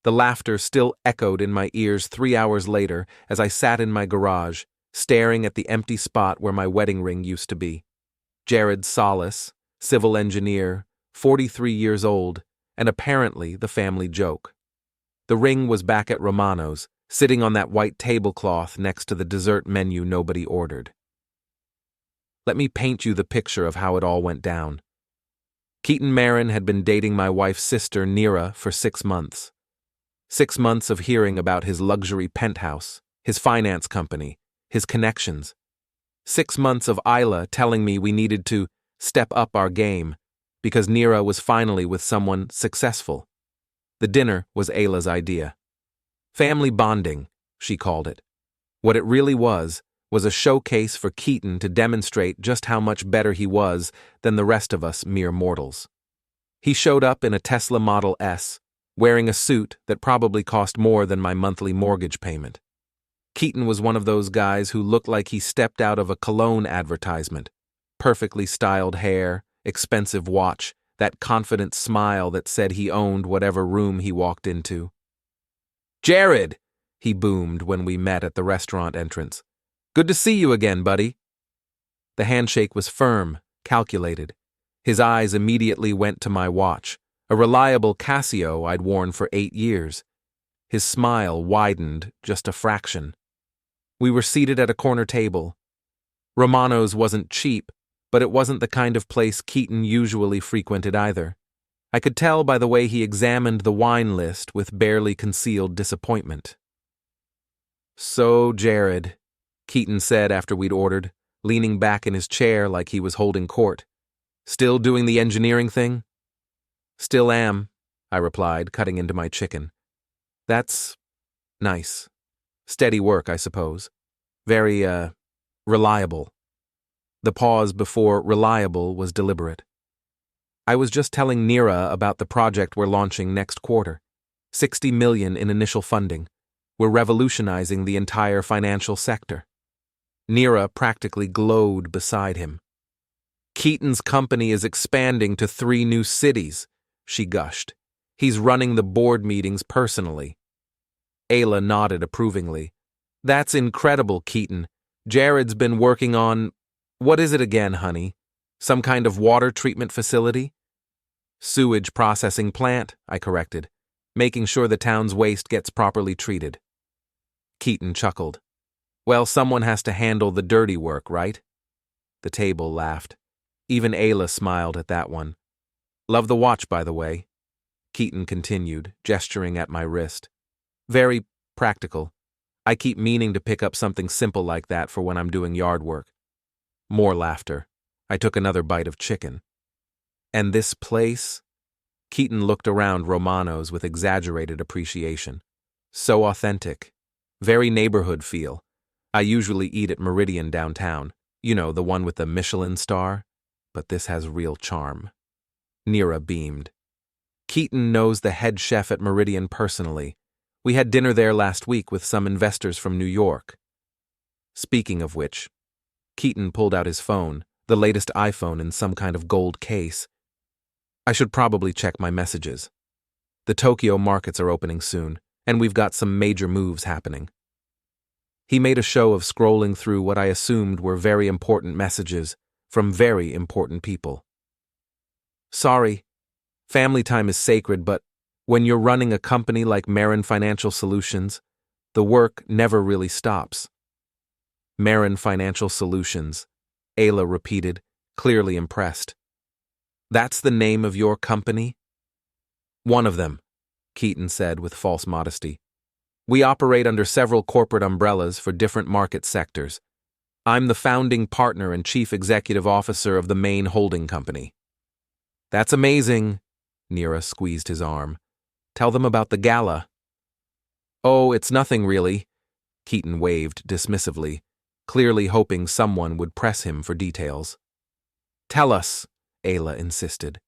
The laughter still echoed in my ears 3 hours later as I sat in my garage, staring at the empty spot where my wedding ring used to be. Jared Sollace, civil engineer, 43 years old, and apparently the family joke. The ring was back at Romano's, sitting on that white tablecloth next to the dessert menu nobody ordered. Let me paint you the picture of how it all went down. Keaton Marin had been dating my wife's sister, Neera, for 6 months. 6 months of hearing about his luxury penthouse, his finance company, his connections. 6 months of Isla telling me we needed to step up our game because Neera was finally with someone successful. The dinner was Ayla's idea. Family bonding, she called it. What it really was a showcase for Keaton to demonstrate just how much better he was than the rest of us mere mortals. He showed up in a Tesla Model S, wearing a suit that probably cost more than my monthly mortgage payment. Keaton was one of those guys who looked like he stepped out of a cologne advertisement. Perfectly styled hair, expensive watch, that confident smile that said he owned whatever room he walked into. "Jared!" he boomed when we met at the restaurant entrance. "Good to see you again, buddy." The handshake was firm, calculated. His eyes immediately went to my watch, a reliable Casio I'd worn for 8 years. His smile widened just a fraction. We were seated at a corner table. Romano's wasn't cheap, but it wasn't the kind of place Keaton usually frequented either. I could tell by the way he examined the wine list with barely concealed disappointment. "So, Jared," Keaton said after we'd ordered, leaning back in his chair like he was holding court. "Still doing the engineering thing?" "Still am," I replied, cutting into my chicken. "That's nice. Steady work, I suppose. Very, reliable." The pause before reliable was deliberate. "I was just telling Neera about the project we're launching next quarter. $60 million in initial funding. We're revolutionizing the entire financial sector." Neera practically glowed beside him. "Keaton's company is expanding to 3 new cities," she gushed. "He's running the board meetings personally." Ayla nodded approvingly. "That's incredible, Keaton. Jared's been working on... What is it again, honey? Some kind of water treatment facility?" "Sewage processing plant," I corrected, "making sure the town's waste gets properly treated." Keaton chuckled. "Well, someone has to handle the dirty work, right?" The table laughed. Even Ayla smiled at that one. "Love the watch, by the way," Keaton continued, gesturing at my wrist. "Very practical. I keep meaning to pick up something simple like that for when I'm doing yard work." More laughter. I took another bite of chicken. "And this place?" Keaton looked around Romano's with exaggerated appreciation. "So authentic. Very neighborhood feel. I usually eat at Meridian downtown. You know, the one with the Michelin star. But this has real charm." Neera beamed. "Keaton knows the head chef at Meridian personally. We had dinner there last week with some investors from New York." Speaking of which, Keaton pulled out his phone, the latest iPhone in some kind of gold case. "I should probably check my messages. The Tokyo markets are opening soon, and we've got some major moves happening." He made a show of scrolling through what I assumed were very important messages from very important people. "Sorry, family time is sacred, but when you're running a company like Marin Financial Solutions, the work never really stops." "Marin Financial Solutions," Ayla repeated, clearly impressed. "That's the name of your company?" "One of them," Keaton said with false modesty. "We operate under several corporate umbrellas for different market sectors. I'm the founding partner and chief executive officer of the main holding company." "That's amazing," Neera squeezed his arm. "Tell them about the gala." "Oh, it's nothing really," Keaton waved dismissively, clearly hoping someone would press him for details. "Tell us," Ayla insisted.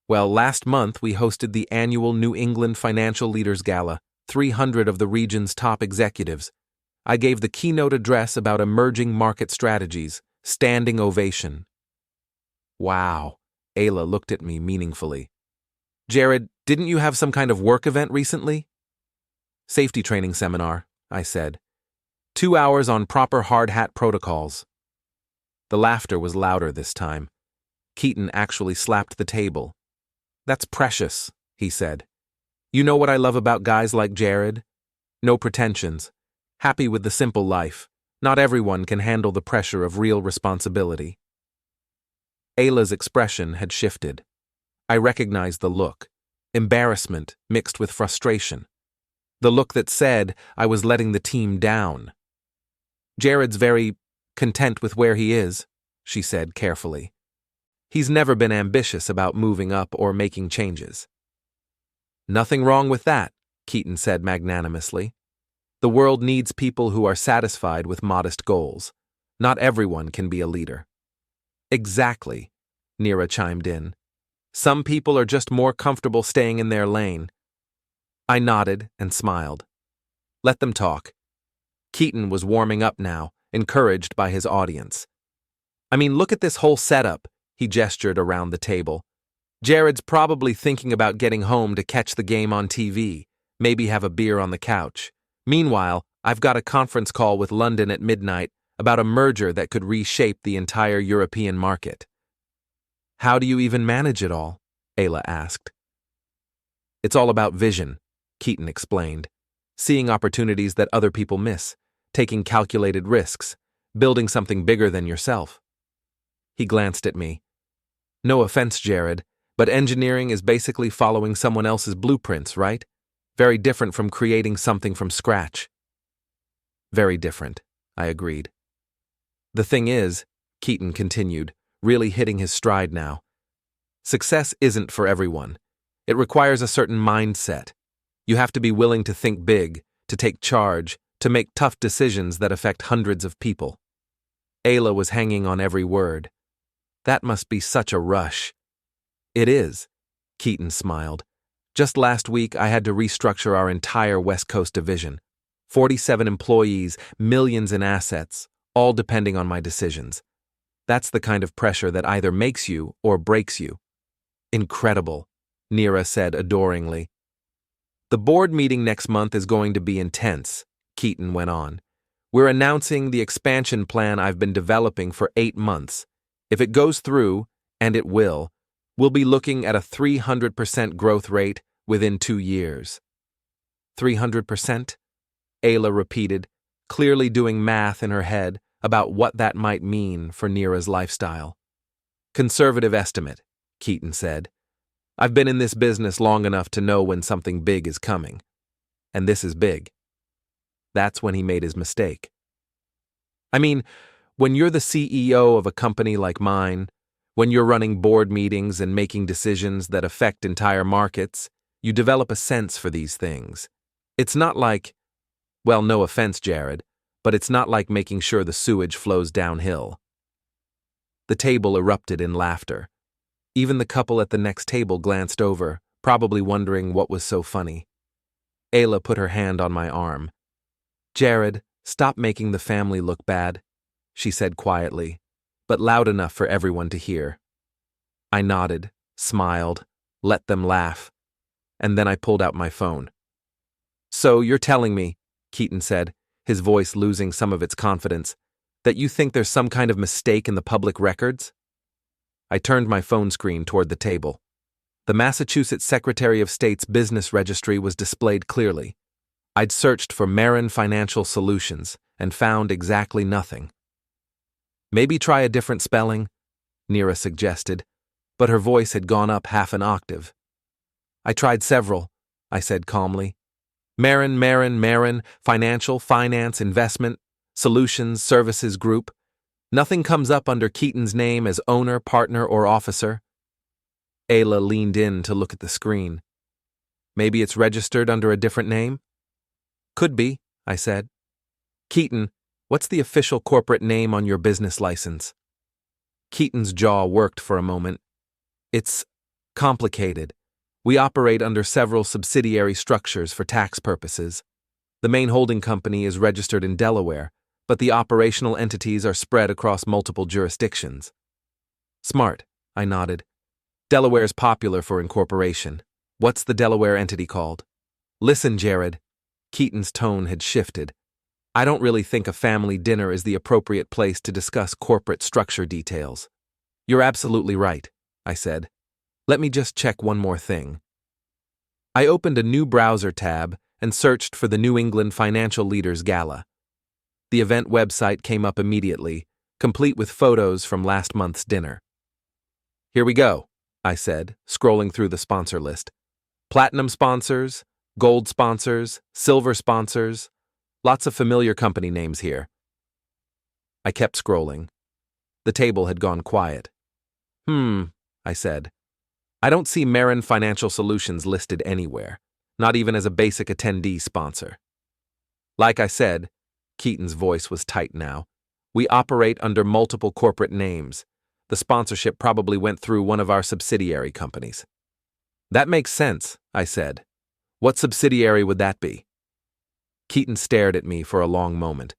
"Well, last month we hosted the annual New England Financial Leaders Gala, 300 of the region's top executives. I gave the keynote address about emerging market strategies, standing ovation." "Wow," Ayla looked at me meaningfully. "Jared, didn't you have some kind of work event recently?" Safety training seminar, I said. 2 hours on proper hard hat protocols. The laughter was louder this time. Keaton actually slapped the table. That's precious, he said. You know what I love about guys like Jared? No pretensions. Happy with the simple life. Not everyone can handle the pressure of real responsibility. Ayla's expression had shifted. I recognized the look. Embarrassment mixed with frustration. The look that said I was letting the team down. Jared's very content with where he is, she said carefully. He's never been ambitious about moving up or making changes. Nothing wrong with that, Keaton said magnanimously. The world needs people who are satisfied with modest goals. Not everyone can be a leader. Exactly, Neera chimed in. Some people are just more comfortable staying in their lane. I nodded and smiled. Let them talk. Keaton was warming up now, encouraged by his audience. I mean, look at this whole setup, he gestured around the table. Jared's probably thinking about getting home to catch the game on TV, maybe have a beer on the couch. Meanwhile, I've got a conference call with London at midnight about a merger that could reshape the entire European market. How do you even manage it all? Ayla asked. It's all about vision, Keaton explained. Seeing opportunities that other people miss, taking calculated risks, building something bigger than yourself. He glanced at me. No offense, Jared, but engineering is basically following someone else's blueprints, right? Very different from creating something from scratch. Very different, I agreed. The thing is, Keaton continued, really hitting his stride now. Success isn't for everyone. It requires a certain mindset. You have to be willing to think big, to take charge, to make tough decisions that affect hundreds of people. Ayla was hanging on every word. That must be such a rush. It is, Keaton smiled. Just last week, I had to restructure our entire West Coast division. 47 employees, millions in assets, all depending on my decisions. That's the kind of pressure that either makes you or breaks you. Incredible, Neera said adoringly. The board meeting next month is going to be intense, Keaton went on. We're announcing the expansion plan I've been developing for 8 months. If it goes through, and it will, we'll be looking at a 300% growth rate within 2 years. 300%? Ayla repeated, clearly doing math in her head about what that might mean for Neera's lifestyle. Conservative estimate, Keaton said. I've been in this business long enough to know when something big is coming. And this is big. That's when he made his mistake. I mean, when you're the CEO of a company like mine, when you're running board meetings and making decisions that affect entire markets, you develop a sense for these things. It's not like, well, no offense, Jared, but it's not like making sure the sewage flows downhill. The table erupted in laughter. Even the couple at the next table glanced over, probably wondering what was so funny. Ayla put her hand on my arm. Jared, stop making the family look bad, she said quietly, but loud enough for everyone to hear. I nodded, smiled, let them laugh, and then I pulled out my phone. So you're telling me, Keaton said, his voice losing some of its confidence, that you think there's some kind of mistake in the public records? I turned my phone screen toward the table. The Massachusetts Secretary of State's business registry was displayed clearly. I'd searched for Marin Financial Solutions and found exactly nothing. Maybe try a different spelling, Neera suggested, but her voice had gone up half an octave. I tried several, I said calmly. Marin, Financial, Finance, Investment, Solutions, Services Group. Nothing comes up under Keaton's name as owner, partner, or officer. Ayla leaned in to look at the screen. Maybe it's registered under a different name? Could be, I said. Keaton, what's the official corporate name on your business license? Keaton's jaw worked for a moment. It's complicated. We operate under several subsidiary structures for tax purposes. The main holding company is registered in Delaware, but the operational entities are spread across multiple jurisdictions. Smart, I nodded. Delaware's popular for incorporation. What's the Delaware entity called? Listen, Jared. Keaton's tone had shifted. I don't really think a family dinner is the appropriate place to discuss corporate structure details. You're absolutely right, I said. Let me just check one more thing. I opened a new browser tab and searched for the New England Financial Leaders Gala. The event website came up immediately, complete with photos from last month's dinner. Here we go, I said, scrolling through the sponsor list. Platinum sponsors, gold sponsors, silver sponsors, lots of familiar company names here. I kept scrolling. The table had gone quiet. I said. I don't see Marin Financial Solutions listed anywhere, not even as a basic attendee sponsor. Like I said, Keaton's voice was tight now, we operate under multiple corporate names. The sponsorship probably went through one of our subsidiary companies. That makes sense, I said. What subsidiary would that be? Keaton stared at me for a long moment.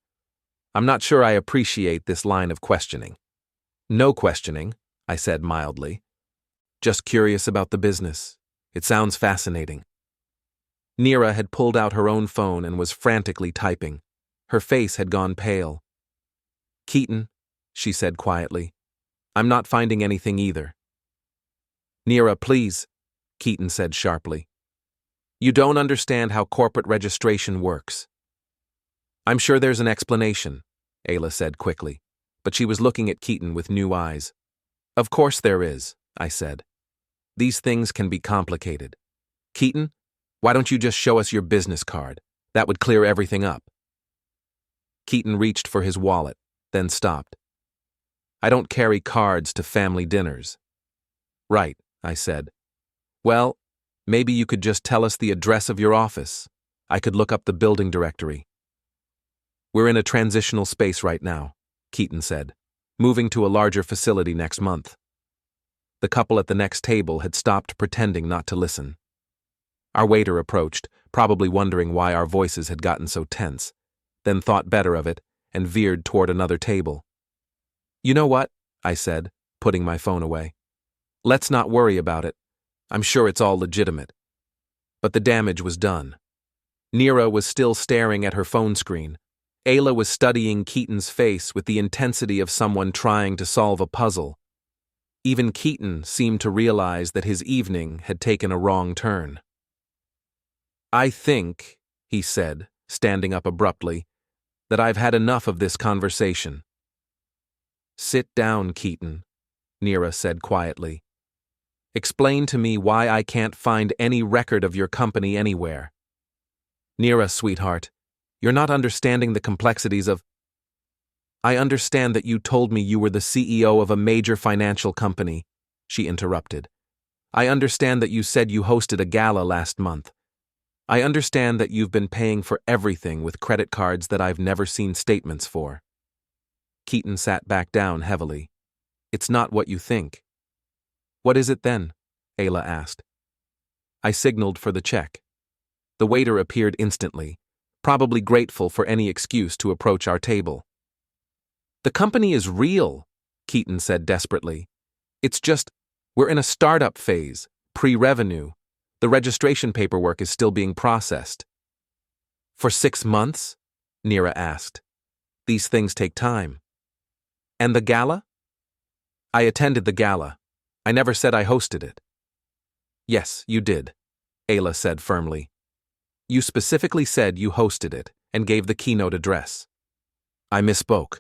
I'm not sure I appreciate this line of questioning. No questioning, I said mildly. Just curious about the business. It sounds fascinating. Neera had pulled out her own phone and was frantically typing. Her face had gone pale. Keaton, she said quietly, I'm not finding anything either. Neera, please, Keaton said sharply. You don't understand how corporate registration works. I'm sure there's an explanation, Ayla said quickly, but she was looking at Keaton with new eyes. Of course there is, I said. These things can be complicated. Keaton, why don't you just show us your business card? That would clear everything up. Keaton reached for his wallet, then stopped. I don't carry cards to family dinners. Right, I said. Well, maybe you could just tell us the address of your office. I could look up the building directory. We're in a transitional space right now, Keaton said, moving to a larger facility next month. The couple at the next table had stopped pretending not to listen. Our waiter approached, probably wondering why our voices had gotten so tense, then thought better of it and veered toward another table. You know what? I said, putting my phone away. Let's not worry about it. I'm sure it's all legitimate. But the damage was done. Neera was still staring at her phone screen. Ayla was studying Keaton's face with the intensity of someone trying to solve a puzzle. Even Keaton seemed to realize that his evening had taken a wrong turn. I think, he said, standing up abruptly, that I've had enough of this conversation. Sit down, Keaton, Neera said quietly. Explain to me why I can't find any record of your company anywhere. Neera, sweetheart, you're not understanding the complexities of... I understand that you told me you were the CEO of a major financial company, she interrupted. I understand that you said you hosted a gala last month. I understand that you've been paying for everything with credit cards that I've never seen statements for. Keaton sat back down heavily. It's not what you think. What is it then? Ayla asked. I signaled for the check. The waiter appeared instantly, probably grateful for any excuse to approach our table. The company is real, Keaton said desperately. It's just, we're in a startup phase, pre-revenue. The registration paperwork is still being processed. For 6 months? Neera asked. These things take time. And the gala? I attended the gala. I never said I hosted it. Yes, you did, Ayla said firmly. You specifically said you hosted it and gave the keynote address. I misspoke.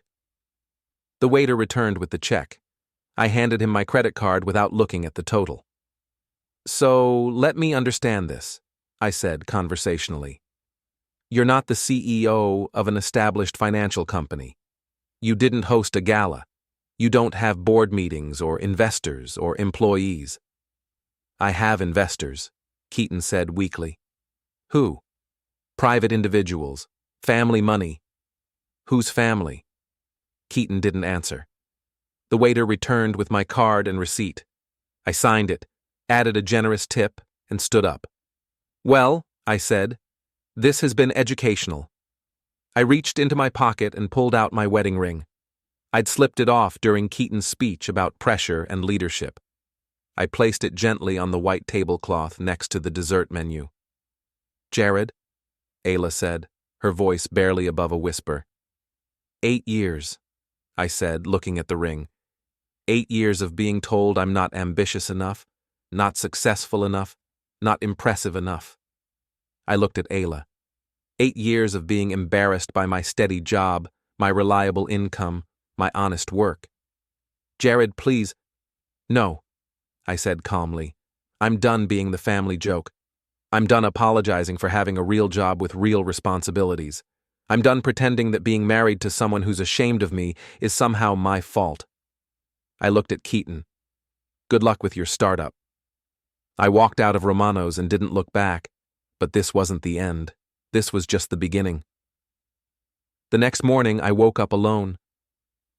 The waiter returned with the check. I handed him my credit card without looking at the total. So, let me understand this, I said conversationally. You're not the CEO of an established financial company. You didn't host a gala. You don't have board meetings or investors or employees. I have investors, Keaton said weakly. Who? Private individuals. Family money. Whose family? Keaton didn't answer. The waiter returned with my card and receipt. I signed it, added a generous tip, and stood up. Well, I said, this has been educational. I reached into my pocket and pulled out my wedding ring. I'd slipped it off during Keaton's speech about pressure and leadership. I placed it gently on the white tablecloth next to the dessert menu. Jared? Ayla said, her voice barely above a whisper. 8 years, I said, looking at the ring. 8 years of being told I'm not ambitious enough, not successful enough, not impressive enough. I looked at Ayla. 8 years of being embarrassed by my steady job, my reliable income, my honest work. Jared, please. No, I said calmly. I'm done being the family joke. I'm done apologizing for having a real job with real responsibilities. I'm done pretending that being married to someone who's ashamed of me is somehow my fault. I looked at Keaton. Good luck with your startup. I walked out of Romano's and didn't look back, but this wasn't the end. This was just the beginning. The next morning, I woke up alone.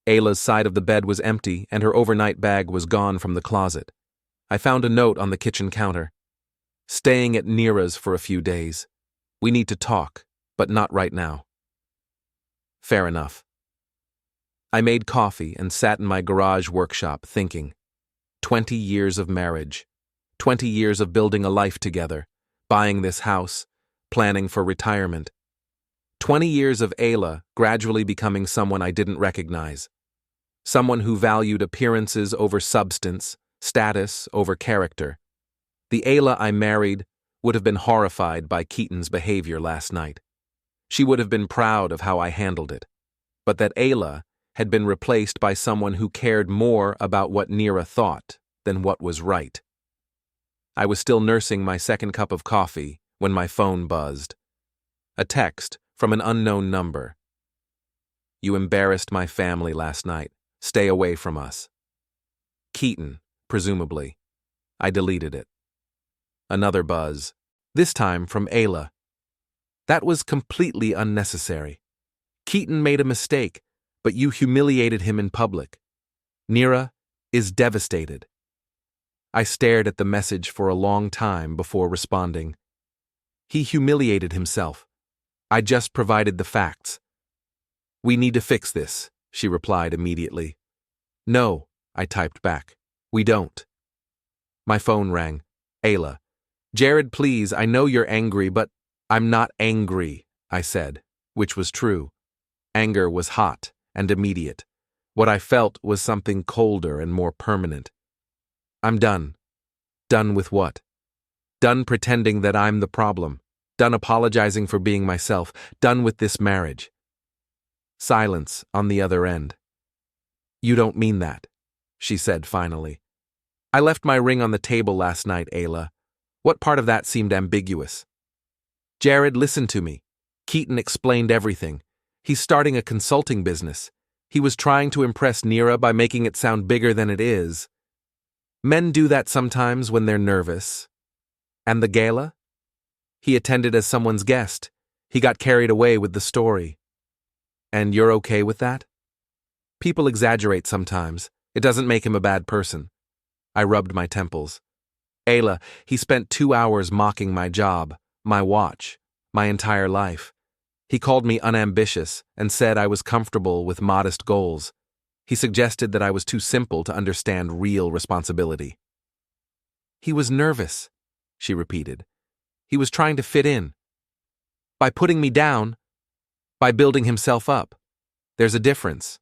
Ayla's side of the bed was empty and her overnight bag was gone from the closet. I found a note on the kitchen counter. Staying at Nira's for a few days. We need to talk, but not right now. Fair enough. I made coffee and sat in my garage workshop thinking. 20 years of marriage. 20 years of building a life together, buying this house, planning for retirement. 20 years of Ayla gradually becoming someone I didn't recognize. Someone who valued appearances over substance, status over character. The Ayla I married would have been horrified by Keaton's behavior last night. She would have been proud of how I handled it. But that Ayla had been replaced by someone who cared more about what Nira thought than what was right. I was still nursing my second cup of coffee when my phone buzzed. A text from an unknown number. You embarrassed my family last night. Stay away from us. Keaton, presumably. I deleted it. Another buzz, this time from Ayla. That was completely unnecessary. Keaton made a mistake, but you humiliated him in public. Nira is devastated. I stared at the message for a long time before responding. He humiliated himself. I just provided the facts. We need to fix this, she replied immediately. No, I typed back. We don't. My phone rang. Ayla. Jared, please, I know you're angry, but I'm not angry, I said, which was true. Anger was hot and immediate. What I felt was something colder and more permanent. I'm done. Done with what? Done pretending that I'm the problem. Done apologizing for being myself. Done with this marriage. Silence on the other end. You don't mean that, she said finally. I left my ring on the table last night, Ayla. What part of that seemed ambiguous? Jared, listen to me. Keaton explained everything. He's starting a consulting business. He was trying to impress Nira by making it sound bigger than it is. Men do that sometimes when they're nervous. And the gala? He attended as someone's guest. He got carried away with the story. And you're okay with that? People exaggerate sometimes. It doesn't make him a bad person. I rubbed my temples. Ayla, he spent 2 hours mocking my job, my watch, my entire life. He called me unambitious and said I was comfortable with modest goals. He suggested that I was too simple to understand real responsibility. He was nervous, she repeated. He was trying to fit in. By putting me down, by building himself up. There's a difference.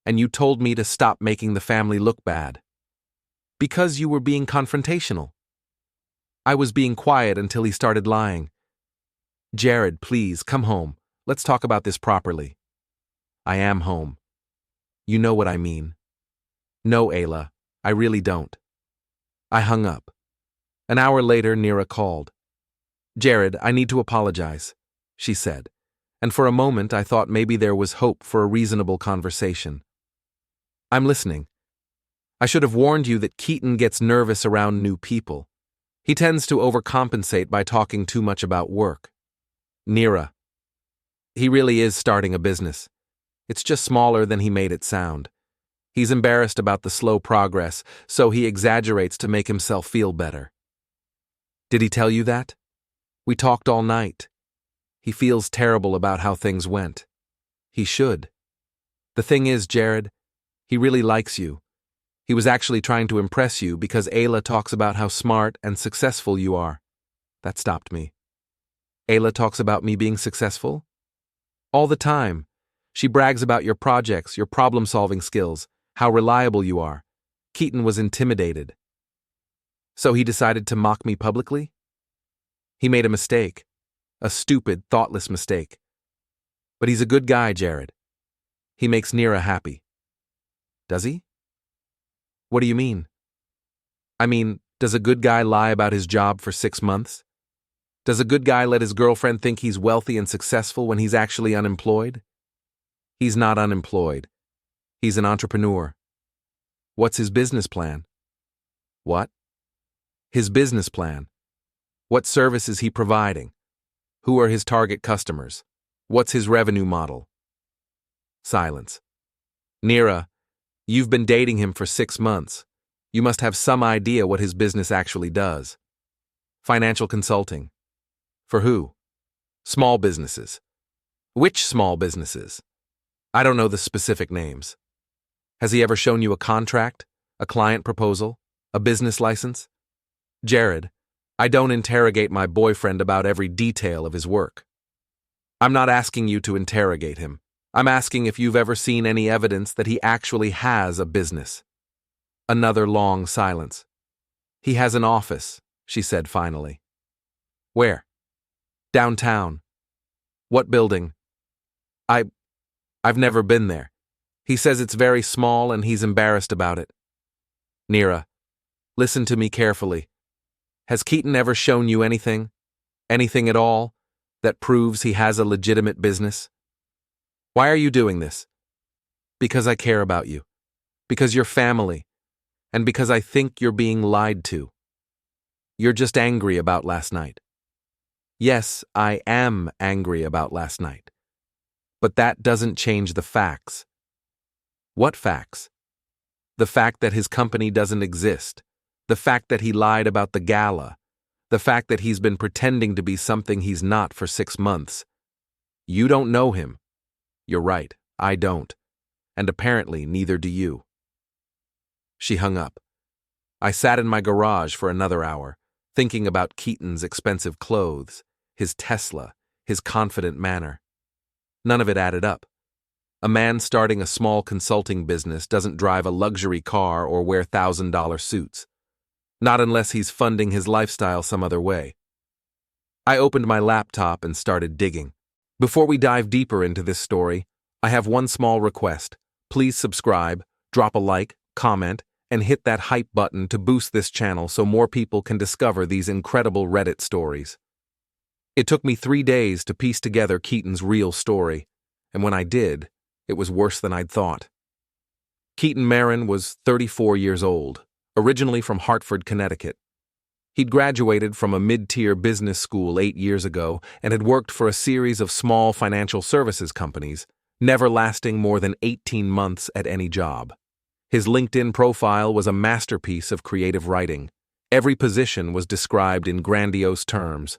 And you told me to stop making the family look bad. Because you were being confrontational. I was being quiet until he started lying. Jared, please, come home. Let's talk about this properly. I am home. You know what I mean. No, Ayla, I really don't. I hung up. An hour later, Nira called. Jared, I need to apologize, she said, and for a moment I thought maybe there was hope for a reasonable conversation. I'm listening. I should have warned you that Keaton gets nervous around new people. He tends to overcompensate by talking too much about work. Nira. He really is starting a business. It's just smaller than he made it sound. He's embarrassed about the slow progress, so he exaggerates to make himself feel better. Did he tell you that? We talked all night. He feels terrible about how things went. He should. The thing is, Jared, he really likes you. He was actually trying to impress you because Ayla talks about how smart and successful you are. That stopped me. Ayla talks about me being successful? All the time. She brags about your projects, your problem-solving skills, how reliable you are. Keaton was intimidated. So he decided to mock me publicly? He made a mistake. A stupid, thoughtless mistake. But he's a good guy, Jared. He makes Neera happy. Does he? What do you mean? I mean, does a good guy lie about his job for 6 months? Does a good guy let his girlfriend think he's wealthy and successful when he's actually unemployed? He's not unemployed. He's an entrepreneur. What's his business plan? What? His business plan. What service is he providing? Who are his target customers? What's his revenue model? Silence. Neera, you've been dating him for 6 months. You must have some idea what his business actually does. Financial consulting. For who? Small businesses. Which small businesses? I don't know the specific names. Has he ever shown you a contract, a client proposal, a business license? Jared, I don't interrogate my boyfriend about every detail of his work. I'm not asking you to interrogate him. I'm asking if you've ever seen any evidence that he actually has a business. Another long silence. He has an office, she said finally. Where? Downtown. What building? I've never been there. He says it's very small and he's embarrassed about it. Neera, listen to me carefully. Has Keaton ever shown you anything at all, that proves he has a legitimate business? Why are you doing this? Because I care about you. Because you're family. And because I think you're being lied to. You're just angry about last night. Yes, I am angry about last night. But that doesn't change the facts. What facts? The fact that his company doesn't exist. The fact that he lied about the gala. The fact that he's been pretending to be something he's not for 6 months. You don't know him. You're right, I don't. And apparently neither do you. She hung up. I sat in my garage for another hour, thinking about Keaton's expensive clothes, his Tesla, his confident manner. None of it added up. A man starting a small consulting business doesn't drive a luxury car or wear $1,000 suits. Not unless he's funding his lifestyle some other way. I opened my laptop and started digging. Before we dive deeper into this story, I have one small request. Please subscribe, drop a like, comment, and hit that hype button to boost this channel so more people can discover these incredible Reddit stories. It took me 3 days to piece together Keaton's real story, and when I did, it was worse than I'd thought. Keaton Marin was 34 years old, originally from Hartford, Connecticut. He'd graduated from a mid-tier business school 8 years ago and had worked for a series of small financial services companies, never lasting more than 18 months at any job. His LinkedIn profile was a masterpiece of creative writing. Every position was described in grandiose terms.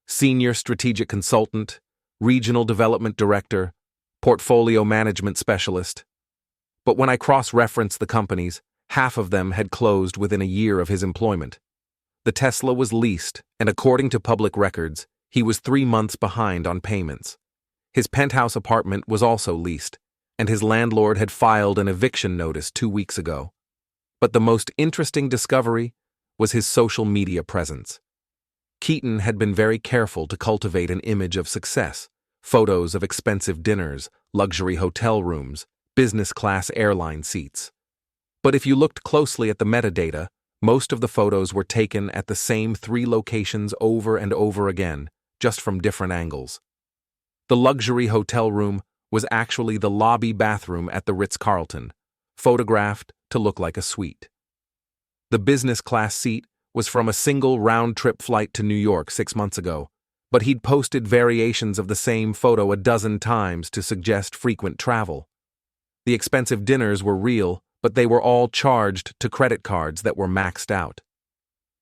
Senior strategic consultant, regional development director, portfolio management specialist. But when I cross-referenced the companies, half of them had closed within a year of his employment. The Tesla was leased, and according to public records, he was 3 months behind on payments. His penthouse apartment was also leased, and his landlord had filed an eviction notice 2 weeks ago. But the most interesting discovery was his social media presence. Keaton had been very careful to cultivate an image of success, photos of expensive dinners, luxury hotel rooms, business-class airline seats. But if you looked closely at the metadata, most of the photos were taken at the same 3 locations over and over again, just from different angles. The luxury hotel room was actually the lobby bathroom at the Ritz-Carlton, photographed to look like a suite. The business-class seat was from a single round-trip flight to New York 6 months ago, but he'd posted variations of the same photo a dozen times to suggest frequent travel. The expensive dinners were real, but they were all charged to credit cards that were maxed out.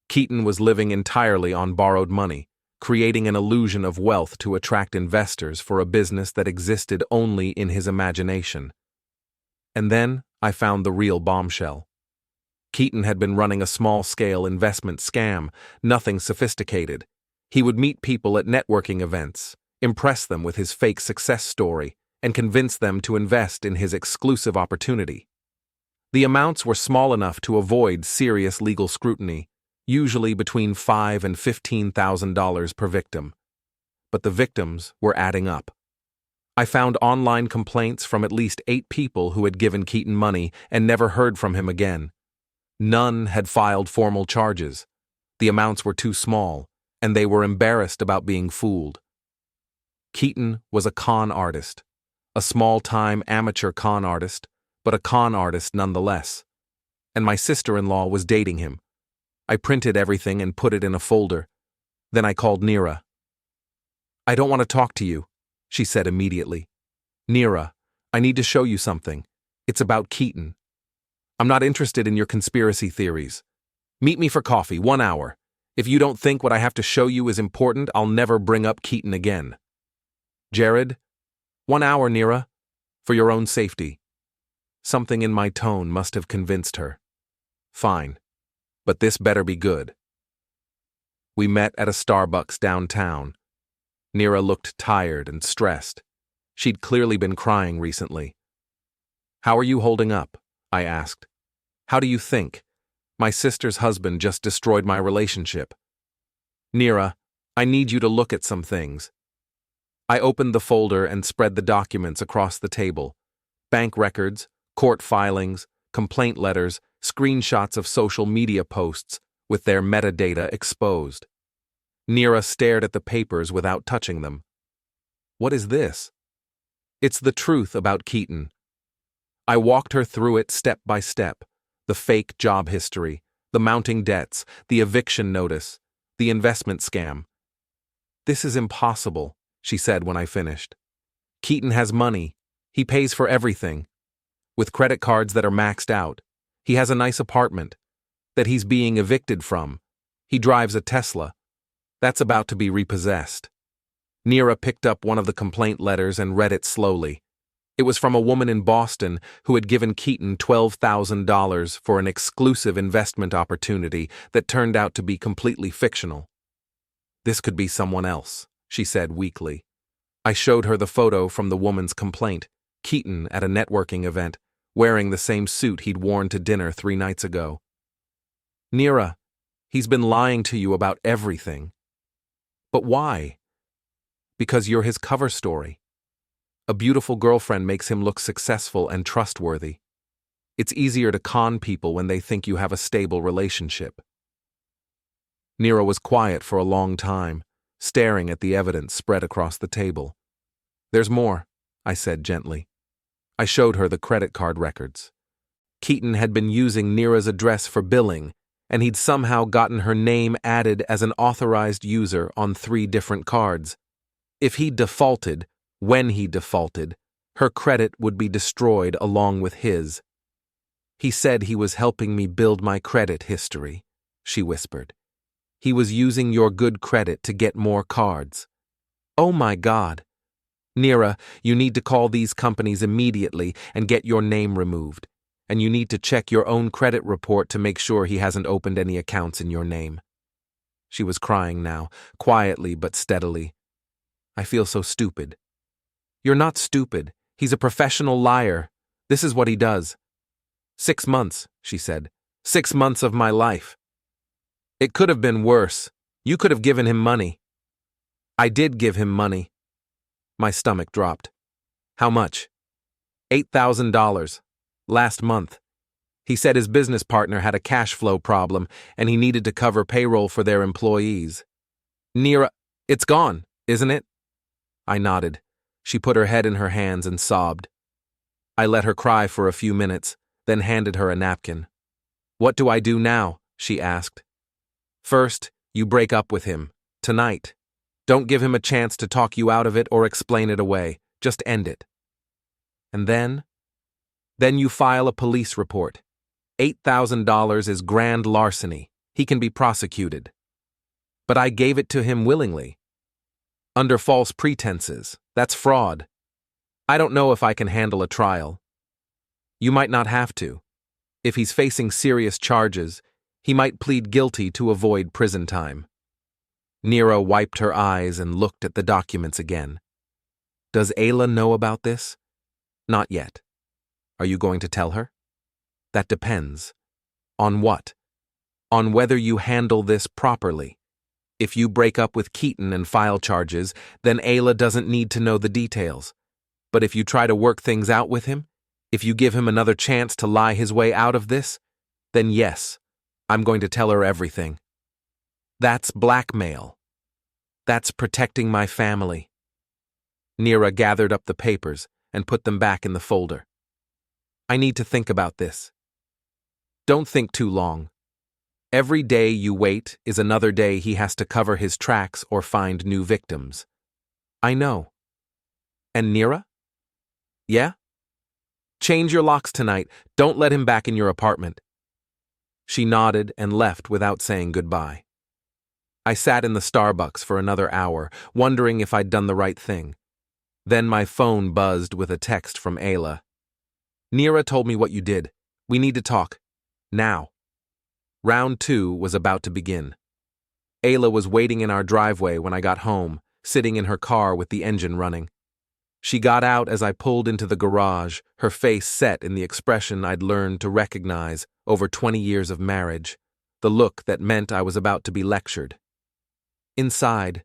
Keaton was living entirely on borrowed money, creating an illusion of wealth to attract investors for a business that existed only in his imagination. And then I found the real bombshell. Keaton had been running a small-scale investment scam, nothing sophisticated. He would meet people at networking events, impress them with his fake success story, and convince them to invest in his exclusive opportunity. The amounts were small enough to avoid serious legal scrutiny, usually between $5,000 and $15,000 per victim. But the victims were adding up. I found online complaints from at least 8 people who had given Keaton money and never heard from him again. None had filed formal charges. The amounts were too small, and they were embarrassed about being fooled. Keaton was a con artist, a small-time amateur con artist, but a con artist nonetheless. And my sister-in-law was dating him. I printed everything and put it in a folder. Then I called Neera. "I don't want to talk to you," she said immediately. "Neera, I need to show you something. It's about Keaton. I'm not interested in your conspiracy theories. Meet me for coffee, 1 hour. If you don't think what I have to show you is important, I'll never bring up Keaton again." "Jared, 1 hour, Neera, for your own safety." Something in my tone must have convinced her. Fine, but this better be good. We met at a Starbucks downtown. Neera looked tired and stressed. She'd clearly been crying recently. "How are you holding up?" I asked. "How do you think? My sister's husband just destroyed my relationship." "Neera, I need you to look at some things." I opened the folder and spread the documents across the table. Bank records, court filings, complaint letters, screenshots of social media posts with their metadata exposed. Neera stared at the papers without touching them. "What is this?" "It's the truth about Keaton." I walked her through it step by step: the fake job history, the mounting debts, the eviction notice, the investment scam. "This is impossible," she said when I finished. "Keaton has money. He pays for everything. With credit cards that are maxed out. He has a nice apartment that he's being evicted from. He drives a Tesla that's about to be repossessed." Neera picked up one of the complaint letters and read it slowly. It was from a woman in Boston who had given Keaton $12,000 for an exclusive investment opportunity that turned out to be completely fictional. "This could be someone else," she said weakly. I showed her the photo from the woman's complaint, Keaton at a networking event, wearing the same suit he'd worn to dinner 3 nights ago. "Neera, he's been lying to you about everything." "But why?" "Because you're his cover story. A beautiful girlfriend makes him look successful and trustworthy. It's easier to con people when they think you have a stable relationship." Neera was quiet for a long time, staring at the evidence spread across the table. "There's more," I said gently. I showed her the credit card records. Keaton had been using Neera's address for billing, and he'd somehow gotten her name added as an authorized user on 3 different cards. If he defaulted, when he defaulted, her credit would be destroyed along with his. "He said he was helping me build my credit history," she whispered. "He was using your good credit to get more cards." "Oh my God. Neera, you need to call these companies immediately and get your name removed. And you need to check your own credit report to make sure he hasn't opened any accounts in your name." She was crying now, quietly but steadily. "I feel so stupid." "You're not stupid. He's a professional liar. This is what he does." 6 months, she said. 6 months of my life. "It could have been worse. You could have given him money." "I did give him money." My stomach dropped. "How much?" $8,000. Last month. He said his business partner had a cash flow problem and he needed to cover payroll for their employees. "Neera, it's gone, isn't it?" I nodded. She put her head in her hands and sobbed. I let her cry for a few minutes, then handed her a napkin. "What do I do now?" she asked. "First, you break up with him. Tonight. Don't give him a chance to talk you out of it or explain it away. Just end it. And then you file a police report. $8,000 is grand larceny. He can be prosecuted." "But I gave it to him willingly." "Under false pretenses. That's fraud. I don't know if I can handle a trial." "You might not have to. If he's facing serious charges, he might plead guilty to avoid prison time." Nira wiped her eyes and looked at the documents again. Does Ayla know about this? Not yet. Are you going to tell her? That depends. On what? On whether you handle this properly. If you break up with Keaton and file charges, then Ayla doesn't need to know the details. But if you try to work things out with him, if you give him another chance to lie his way out of this, then yes, I'm going to tell her everything. That's blackmail. That's protecting my family. Nira gathered up the papers and put them back in the folder. I need to think about this. Don't think too long. Every day you wait is another day he has to cover his tracks or find new victims. I know. And Nira? Yeah? Change your locks tonight. Don't let him back in your apartment. She nodded and left without saying goodbye. I sat in the Starbucks for another hour, wondering if I'd done the right thing. Then my phone buzzed with a text from Ayla. Nira told me what you did. We need to talk. Now. Round 2 was about to begin. Ayla was waiting in our driveway when I got home, sitting in her car with the engine running. She got out as I pulled into the garage, her face set in the expression I'd learned to recognize over 20 years of marriage, the look that meant I was about to be lectured. Inside,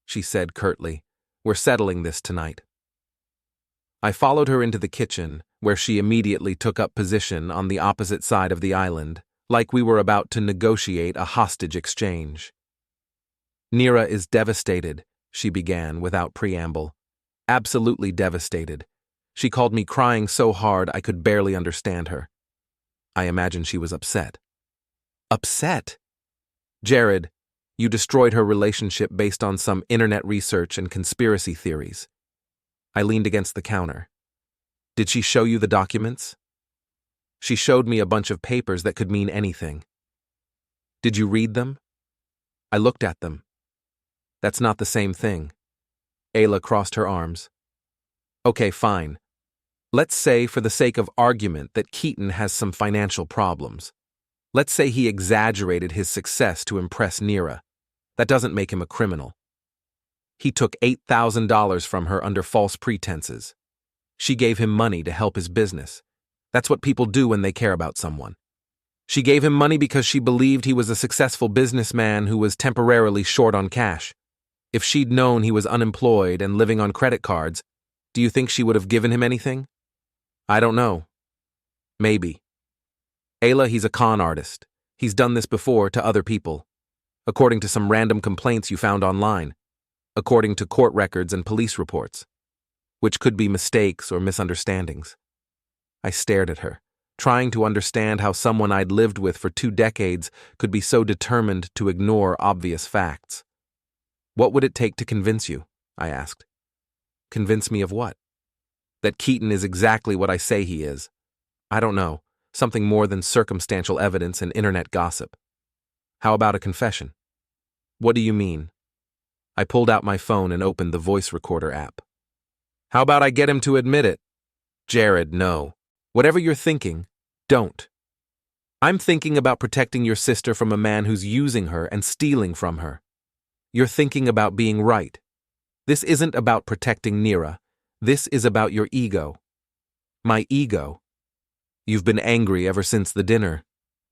she said curtly, we're settling this tonight. I followed her into the kitchen, where she immediately took up position on the opposite side of the island, like we were about to negotiate a hostage exchange. Nira is devastated, she began without preamble. Absolutely devastated. She called me crying so hard I could barely understand her. I imagine she was upset. Upset? Jared, you destroyed her relationship based on some internet research and conspiracy theories. I leaned against the counter. Did she show you the documents? She showed me a bunch of papers that could mean anything. Did you read them? I looked at them. That's not the same thing. Ayla crossed her arms. Okay, fine. Let's say, for the sake of argument, that Keaton has some financial problems. Let's say he exaggerated his success to impress Nira. That doesn't make him a criminal. He took $8,000 from her under false pretenses. She gave him money to help his business. That's what people do when they care about someone. She gave him money because she believed he was a successful businessman who was temporarily short on cash. If she'd known he was unemployed and living on credit cards, do you think she would have given him anything? I don't know. Maybe. Ayla, he's a con artist. He's done this before to other people. According to some random complaints you found online. According to court records and police reports. Which could be mistakes or misunderstandings. I stared at her, trying to understand how someone I'd lived with for 2 decades could be so determined to ignore obvious facts. What would it take to convince you? I asked. Convince me of what? That Keaton is exactly what I say he is. I don't know, something more than circumstantial evidence and internet gossip. How about a confession? What do you mean? I pulled out my phone and opened the voice recorder app. How about I get him to admit it? Jared, no. Whatever you're thinking, don't. I'm thinking about protecting your sister from a man who's using her and stealing from her. You're thinking about being right. This isn't about protecting Nira. This is about your ego. My ego. You've been angry ever since the dinner.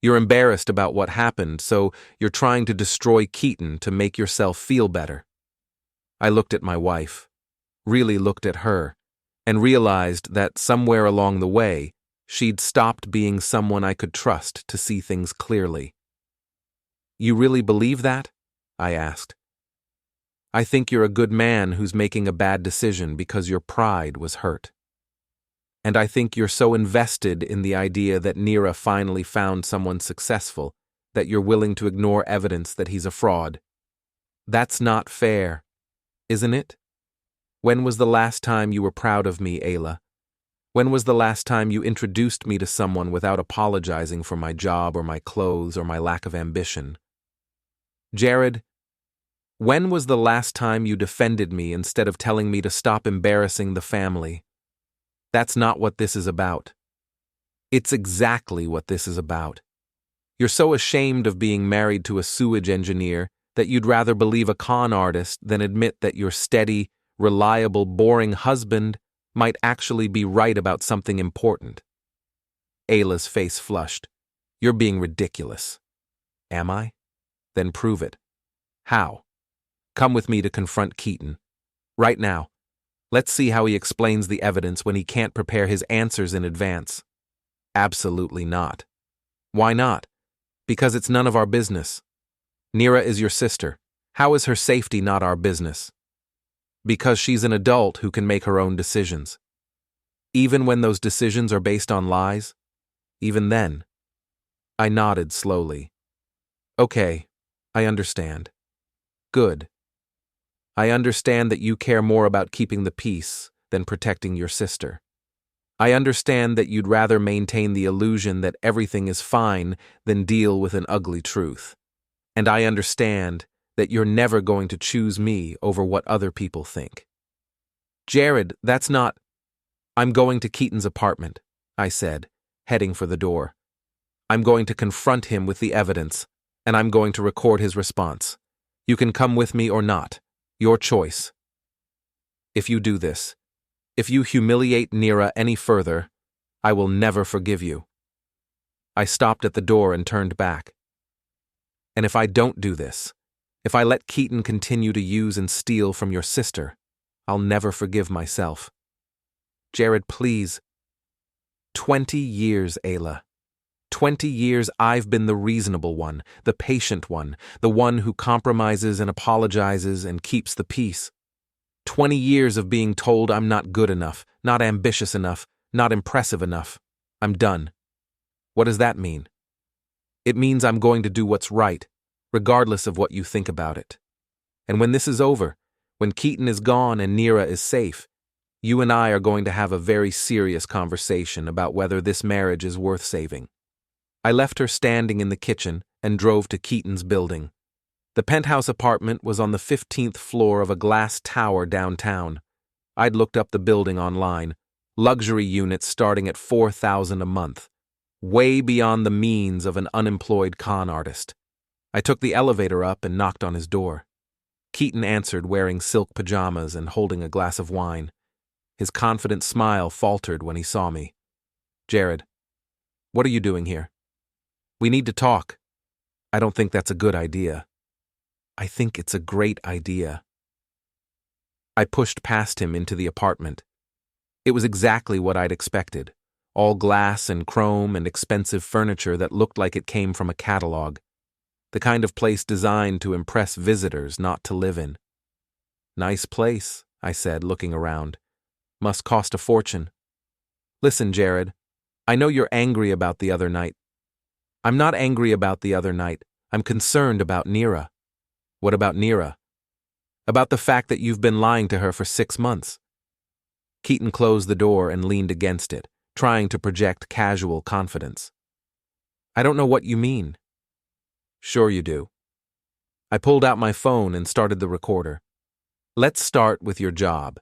You're embarrassed about what happened, so you're trying to destroy Keaton to make yourself feel better. I looked at my wife, really looked at her, and realized that somewhere along the way, she'd stopped being someone I could trust to see things clearly. You really believe that? I asked. I think you're a good man who's making a bad decision because your pride was hurt. And I think you're so invested in the idea that Nira finally found someone successful that you're willing to ignore evidence that he's a fraud. That's not fair, isn't it? When was the last time you were proud of me, Ayla? When was the last time you introduced me to someone without apologizing for my job or my clothes or my lack of ambition? Jared, when was the last time you defended me instead of telling me to stop embarrassing the family? That's not what this is about. It's exactly what this is about. You're so ashamed of being married to a sewage engineer that you'd rather believe a con artist than admit that your steady, reliable, boring husband might actually be right about something important. Ayla's face flushed. You're being ridiculous. Am I? Then prove it. How? Come with me to confront Keaton. Right now. Let's see how he explains the evidence when he can't prepare his answers in advance. Absolutely not. Why not? Because it's none of our business. Neera is your sister. How is her safety not our business? Because she's an adult who can make her own decisions. Even when those decisions are based on lies? Even then. I nodded slowly. Okay, I understand. Good. I understand that you care more about keeping the peace than protecting your sister. I understand that you'd rather maintain the illusion that everything is fine than deal with an ugly truth. And I understand that you're never going to choose me over what other people think. Jared, that's not… I'm going to Keaton's apartment, I said, heading for the door. I'm going to confront him with the evidence, and I'm going to record his response. You can come with me or not. Your choice. If you do this, if you humiliate Neera any further, I will never forgive you. I stopped at the door and turned back. And if I don't do this, if I let Keaton continue to use and steal from your sister, I'll never forgive myself. Jared, please. 20 years, Ayla. 20 years I've been the reasonable one, the patient one, the one who compromises and apologizes and keeps the peace. 20 years of being told I'm not good enough, not ambitious enough, not impressive enough. I'm done. What does that mean? It means I'm going to do what's right, regardless of what you think about it. And when this is over, when Keaton is gone and Neera is safe, you and I are going to have a very serious conversation about whether this marriage is worth saving. I left her standing in the kitchen and drove to Keaton's building. The penthouse apartment was on the 15th floor of a glass tower downtown. I'd looked up the building online. Luxury units starting at $4,000 a month. Way beyond the means of an unemployed con artist. I took the elevator up and knocked on his door. Keaton answered wearing silk pajamas and holding a glass of wine. His confident smile faltered when he saw me. Jared, what are you doing here? We need to talk. I don't think that's a good idea. I think it's a great idea. I pushed past him into the apartment. It was exactly what I'd expected. All glass and chrome and expensive furniture that looked like it came from a catalog. The kind of place designed to impress visitors, not to live in. Nice place, I said, looking around. Must cost a fortune. Listen, Jared, I know you're angry about the other night. I'm not angry about the other night. I'm concerned about Neera. What about Neera? About the fact that you've been lying to her for 6 months. Keaton closed the door and leaned against it, trying to project casual confidence. I don't know what you mean. Sure you do. I pulled out my phone and started the recorder. Let's start with your job.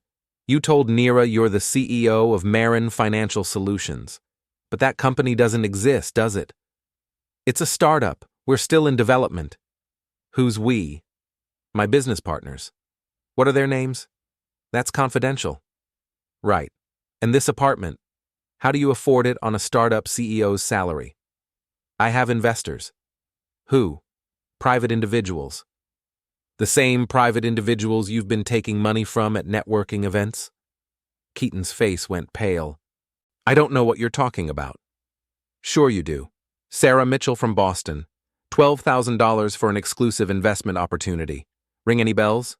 You told Neera you're the CEO of Marin Financial Solutions. But that company doesn't exist, does it? It's a startup. We're still in development. Who's we? My business partners. What are their names? That's confidential. Right. And this apartment, how do you afford it on a startup CEO's salary? I have investors. Who? Private individuals. The same private individuals you've been taking money from at networking events? Keaton's face went pale. I don't know what you're talking about. Sure you do. Sarah Mitchell from Boston. $12,000 for an exclusive investment opportunity. Ring any bells?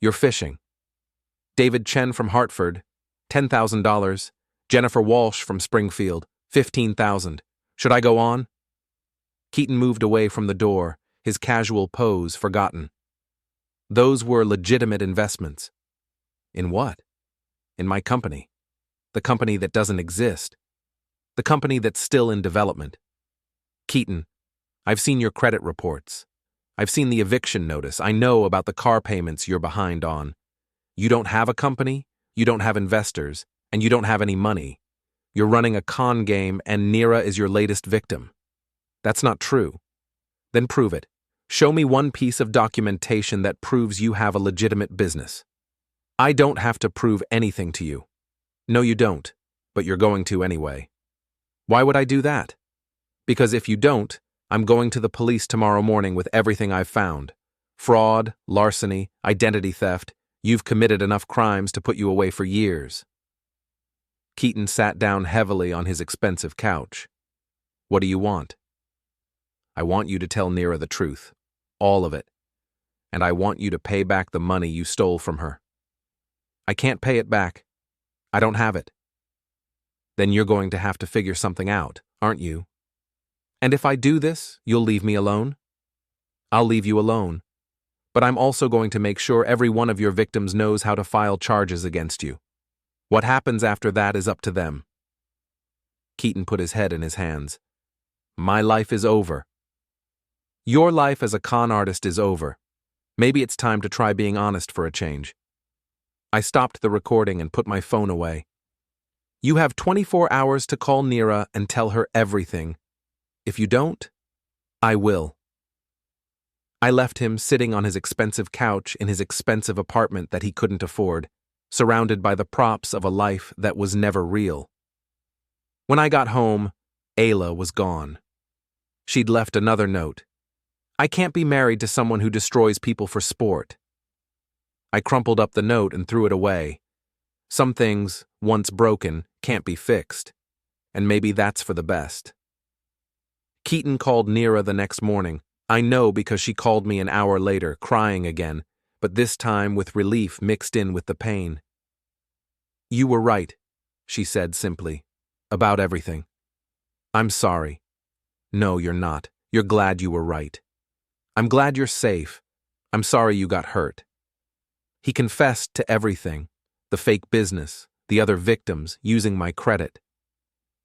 You're fishing. David Chen from Hartford. $10,000. Jennifer Walsh from Springfield. $15,000. Should I go on? Keaton moved away from the door, his casual pose forgotten. Those were legitimate investments. In what? In my company. The company that doesn't exist. The company that's still in development. Keaton, I've seen your credit reports. I've seen the eviction notice. I know about the car payments you're behind on. You don't have a company, you don't have investors, and you don't have any money. You're running a con game and Neera is your latest victim. That's not true. Then prove it. Show me one piece of documentation that proves you have a legitimate business. I don't have to prove anything to you. No, you don't, but you're going to anyway. Why would I do that? Because if you don't, I'm going to the police tomorrow morning with everything I've found. Fraud, larceny, identity theft. You've committed enough crimes to put you away for years. Keaton sat down heavily on his expensive couch. What do you want? I want you to tell Neera the truth. All of it. And I want you to pay back the money you stole from her. I can't pay it back. I don't have it. Then you're going to have to figure something out, aren't you? And if I do this, you'll leave me alone? I'll leave you alone. But I'm also going to make sure every one of your victims knows how to file charges against you. What happens after that is up to them. Keaton put his head in his hands. My life is over. Your life as a con artist is over. Maybe it's time to try being honest for a change. I stopped the recording and put my phone away. You have 24 hours to call Neera and tell her everything. If you don't, I will. I left him sitting on his expensive couch in his expensive apartment that he couldn't afford, surrounded by the props of a life that was never real. When I got home, Ayla was gone. She'd left another note. I can't be married to someone who destroys people for sport. I crumpled up the note and threw it away. Some things, once broken, can't be fixed. And maybe that's for the best. Keaton called Neera the next morning. I know because she called me an hour later, crying again, but this time with relief mixed in with the pain. You were right, she said simply, about everything. I'm sorry. No, you're not. You're glad you were right. I'm glad you're safe. I'm sorry you got hurt. He confessed to everything, the fake business, the other victims, using my credit.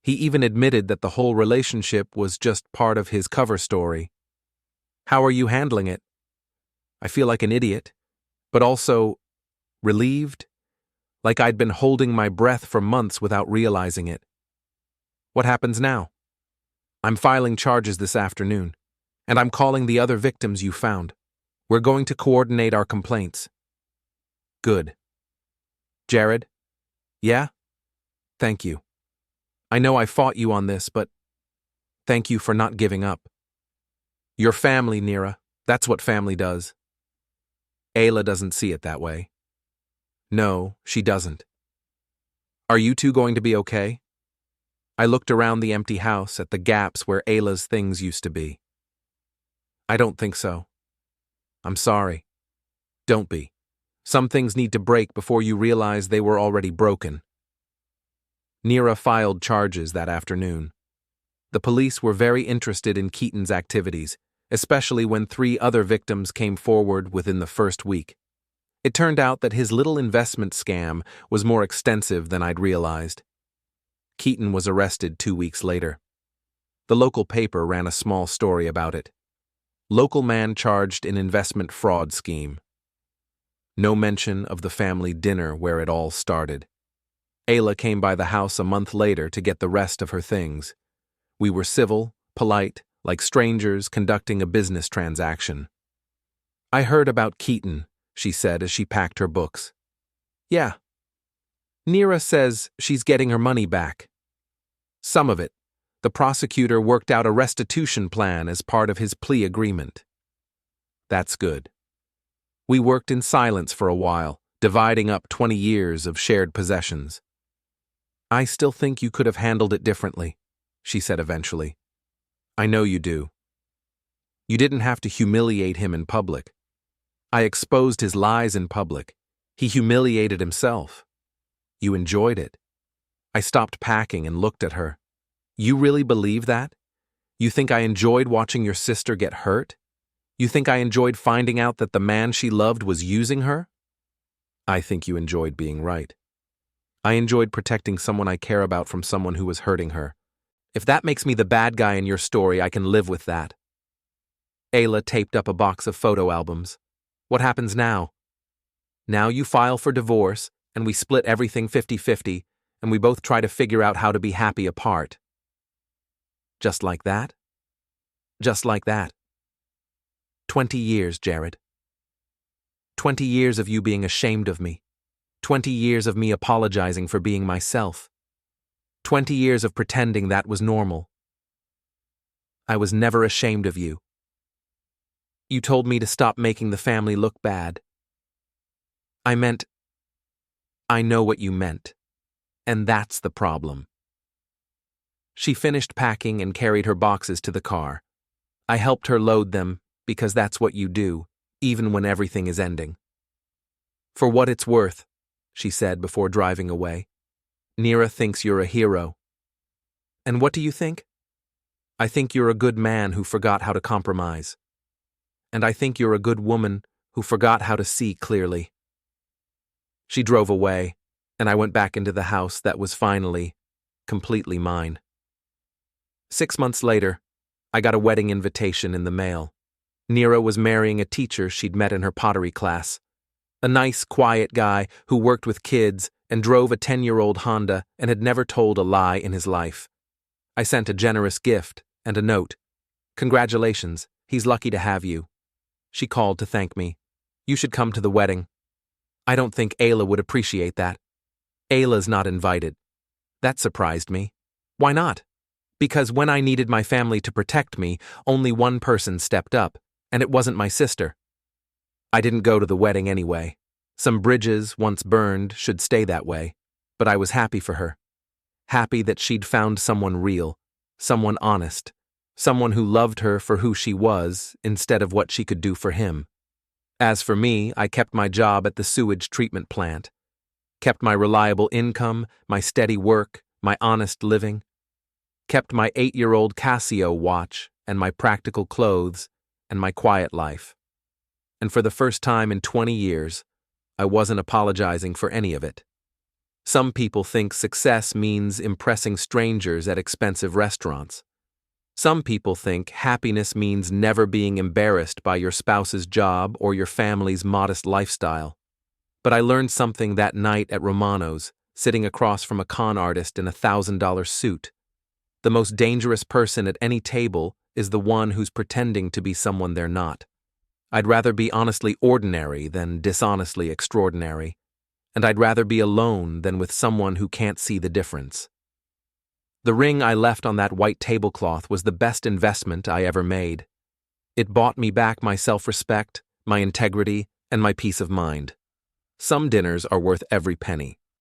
He even admitted that the whole relationship was just part of his cover story. How are you handling it? I feel like an idiot, but also relieved, like I'd been holding my breath for months without realizing it. What happens now? I'm filing charges this afternoon, and I'm calling the other victims you found. We're going to coordinate our complaints. Good. Jared? Yeah? Thank you. I know I fought you on this, but thank you for not giving up. Your family, Neera. That's what family does. Ayla doesn't see it that way. No, she doesn't. Are you two going to be okay? I looked around the empty house at the gaps where Ayla's things used to be. I don't think so. I'm sorry. Don't be. Some things need to break before you realize they were already broken. Neera filed charges that afternoon. The police were very interested in Keaton's activities, especially when 3 other victims came forward within the first week. It turned out that his little investment scam was more extensive than I'd realized. Keaton was arrested 2 weeks later. The local paper ran a small story about it. Local man charged in investment fraud scheme. No mention of the family dinner where it all started. Ayla came by the house a month later to get the rest of her things. We were civil, polite, like strangers conducting a business transaction. I heard about Keaton, she said as she packed her books. Yeah. Neera says she's getting her money back. Some of it. The prosecutor worked out a restitution plan as part of his plea agreement. That's good. We worked in silence for a while, dividing up 20 years of shared possessions. I still think you could have handled it differently, she said eventually. I know you do. You didn't have to humiliate him in public. I exposed his lies in public. He humiliated himself. You enjoyed it. I stopped packing and looked at her. You really believe that? You think I enjoyed watching your sister get hurt? You think I enjoyed finding out that the man she loved was using her? I think you enjoyed being right. I enjoyed protecting someone I care about from someone who was hurting her. If that makes me the bad guy in your story, I can live with that. Ayla taped up a box of photo albums. What happens now? Now you file for divorce, and we split everything 50-50, and we both try to figure out how to be happy apart. Just like that? Just like that. 20 years, Jared. 20 years of you being ashamed of me. 20 years of me apologizing for being myself. 20 years of pretending that was normal. I was never ashamed of you. You told me to stop making the family look bad. I know what you meant. And that's the problem. She finished packing and carried her boxes to the car. I helped her load them because that's what you do, even when everything is ending. For what it's worth, she said before driving away, Neera thinks you're a hero. And what do you think? I think you're a good man who forgot how to compromise. And I think you're a good woman who forgot how to see clearly. She drove away, and I went back into the house that was finally, completely mine. 6 months later, I got a wedding invitation in the mail. Neera was marrying a teacher she'd met in her pottery class. A nice, quiet guy who worked with kids and drove a 10-year-old Honda and had never told a lie in his life. I sent a generous gift and a note. Congratulations, he's lucky to have you. She called to thank me. You should come to the wedding. I don't think Ayla would appreciate that. Ayla's not invited. That surprised me. Why not? Because when I needed my family to protect me, only one person stepped up, and it wasn't my sister. I didn't go to the wedding anyway. Some bridges, once burned, should stay that way, but I was happy for her. Happy that she'd found someone real, someone honest, someone who loved her for who she was instead of what she could do for him. As for me, I kept my job at the sewage treatment plant, kept my reliable income, my steady work, my honest living, kept my 8-year-old Casio watch and my practical clothes and my quiet life. And for the first time in 20 years, I wasn't apologizing for any of it. Some people think success means impressing strangers at expensive restaurants. Some people think happiness means never being embarrassed by your spouse's job or your family's modest lifestyle. But I learned something that night at Romano's, sitting across from a con artist in a $1,000 suit. The most dangerous person at any table is the one who's pretending to be someone they're not. I'd rather be honestly ordinary than dishonestly extraordinary, and I'd rather be alone than with someone who can't see the difference. The ring I left on that white tablecloth was the best investment I ever made. It bought me back my self-respect, my integrity, and my peace of mind. Some dinners are worth every penny.